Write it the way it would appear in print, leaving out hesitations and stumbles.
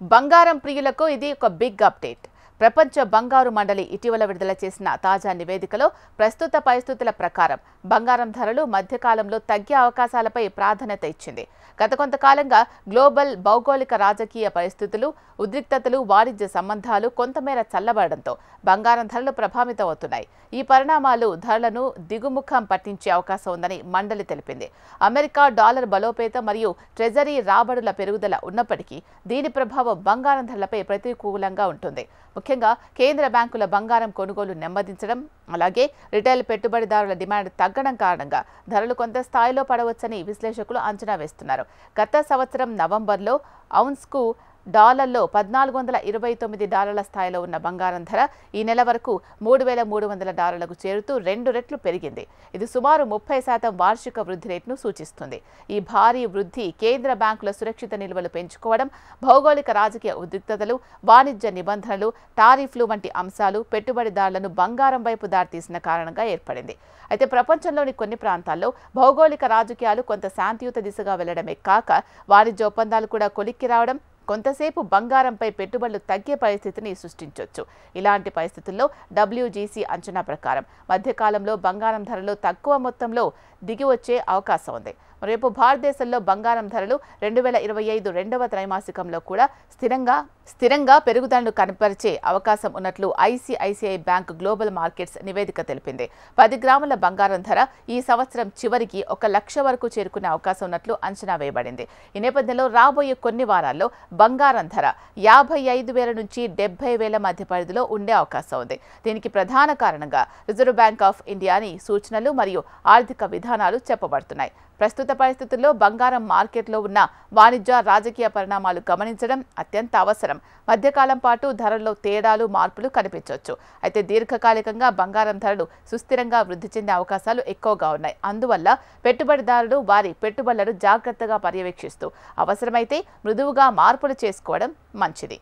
బంగారం ప్రియులకు ఇది ఒక బిగ్ అప్డేట్. ప్రపంచ బంగారు మండలి ఇటీవల విడుదల చేసిన తాజా నివేదికలో ప్రస్తుత పరిస్థితుల ప్రకారం బంగారం ధరలు మధ్యకాలంలో తగ్గే అవకాశాలపై ప్రాధాన్యత ఇచ్చింది. గత కొంతకాలంగా గ్లోబల్ భౌగోళిక రాజకీయ పరిస్థితులు, ఉద్రిక్తతలు, వాణిజ్య సంబంధాలు కొంతమేర చల్లబడడంతో బంగారం ధరలు ప్రభావితమవుతున్నాయి. ఈ పరిణామాలు ధరలను దిగుముఖం పట్టించే అవకాశం ఉందని మండలి తెలిపింది. అమెరికా డాలర్ బలోపేతం మరియు ట్రెజరీ రాబడుల పెరుగుదల ఉన్నప్పటికీ దీని ప్రభావం బంగారం ధరలపై ప్రతికూలంగా ఉంటుంది. ముఖ్యంగా కేంద్ర బ్యాంకుల బంగారం కొనుగోలు నెమ్మదించడం, అలాగే రిటైల్ పెట్టుబడిదారుల డిమాండ్ తగ్గడం కారణంగా ధరలు కొంత స్థాయిలో పడవచ్చని విశ్లేషకులు అంచనా వేస్తున్నారు. గత సంవత్సరం నవంబర్లో ఔన్స్కు డాలర్లో $1,429 స్థాయిలో ఉన్న బంగారం ధర ఈ నెల వరకు $3,300లకు చేరుతూ 2 రెట్లు పెరిగింది. ఇది సుమారు 30% వార్షిక వృద్ధి రేటును సూచిస్తుంది. ఈ భారీ వృద్ధి కేంద్ర బ్యాంకుల సురక్షిత నిల్వలు పెంచుకోవడం, భౌగోళిక రాజకీయ ఉద్రిక్తతలు, వాణిజ్య నిబంధనలు, టారిఫ్లు వంటి అంశాలు పెట్టుబడిదారులను బంగారం వైపు దారితీసిన కారణంగా ఏర్పడింది. అయితే ప్రపంచంలోని కొన్ని ప్రాంతాల్లో భౌగోళిక రాజకీయాలు కొంత శాంతియుత దిశగా వెళ్లడమే కాక వాణిజ్య ఒప్పందాలు కూడా కొలిక్కి రావడం కొంతసేపు బంగారంపై పెట్టుబడులు తగ్గే పరిస్థితిని సృష్టించవచ్చు. ఇలాంటి పరిస్థితుల్లో WGC అంచనా ప్రకారం మధ్యకాలంలో బంగారం ధరలు తక్కువ మొత్తంలో దిగి వచ్చే అవకాశం ఉంది. రేపు భారతదేశంలో బంగారం ధరలు 2025 రెండవ త్రైమాసికంలో కూడా స్థిరంగా పెరుగుదలను కనపరిచే అవకాశం ఉన్నట్లు ICICI బ్యాంక్ గ్లోబల్ మార్కెట్స్ నివేదిక తెలిపింది. 10 గ్రాముల బంగారం ధర ఈ సంవత్సరం చివరికి 1 లక్ష వరకు చేరుకునే అవకాశం ఉన్నట్లు అంచనా వేయబడింది. ఈ నేపథ్యంలో రాబోయే కొన్ని వారాల్లో బంగారం ధర 55,000 నుంచి 70,000 మధ్య పరిధిలో ఉండే అవకాశం ఉంది. దీనికి ప్రధాన కారణంగా రిజర్వ్ బ్యాంక్ ఆఫ్ ఇండియాని సూచనలు మరియు ఆర్థిక విధానాలు చెప్పబడుతున్నాయి. ప్రస్తుత పరిస్థితుల్లో బంగారం మార్కెట్లో ఉన్న వాణిజ్య, రాజకీయ పరిణామాలు గమనించడం అత్యంత అవసరం. మధ్యకాలం పాటు ధరల్లో తేడాలు, మార్పులు కనిపించవచ్చు. అయితే దీర్ఘకాలికంగా బంగారం ధరలు సుస్థిరంగా వృద్ధి చెందే అవకాశాలు ఎక్కువగా ఉన్నాయి. అందువల్ల పెట్టుబడిదారులు వారి పెట్టుబడులను జాగ్రత్తగా పర్యవేక్షిస్తూ అవసరమైతే మృదువుగా మార్పులు చేసుకోవడం మంచిది.